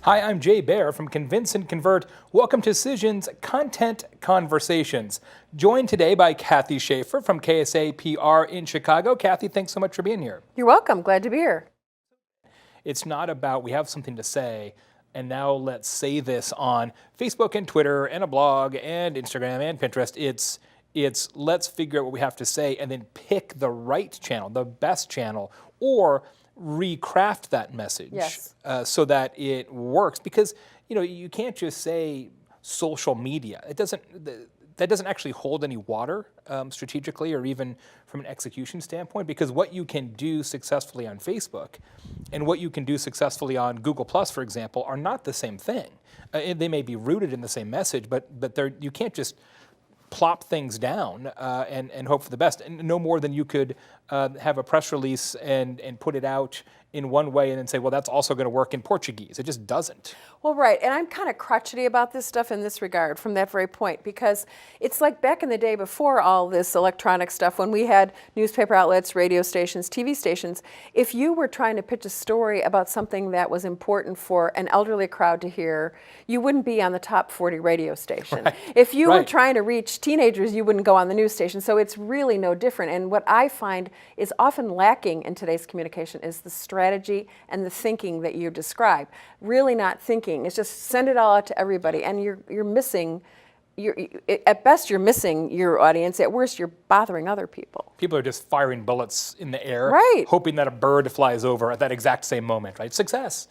Hi, I'm Jay Baer from Convince and Convert. Welcome to Cision's Content Conversations. Joined today by Kathy Schaefer from KSA PR in Chicago. Kathy, thanks so much for being here. You're welcome. Glad to be here. It's not about we have something to say and now let's say this on Facebook and Twitter and a blog and Instagram and Pinterest. It's let's figure out what we have to say and then pick the right channel, the best channel, or recraft that message Yes. So that it works. Because you can't just say social media. That doesn't actually hold any water strategically or even from an execution standpoint, because what you can do successfully on Facebook and what you can do successfully on Google Plus, for example, are not the same thing. They may be rooted in the same message, but you can't just plop things down and hope for the best. And no more than you could have a press release and put it out in one way and then say, well, that's also going to work in Portuguese. It just doesn't. Well, right, and I'm kind of crotchety about this stuff in this regard from that very point, because it's like back in the day before all this electronic stuff, when we had newspaper outlets, radio stations, TV stations, if you were trying to pitch a story about something that was important for an elderly crowd to hear, you wouldn't be on the top 40 radio station. Right. If you were Right. trying to reach teenagers, you wouldn't go on the news station. So it's really no different. And what I find is often lacking in today's communication is the strategy and the thinking that you describe. Really not thinking. It's just send it all out to everybody, and you're missing. At best, you're missing your audience. At worst, you're bothering other people. People are just firing bullets in the air, Right. hoping that a bird flies over at that exact same moment, right? Success.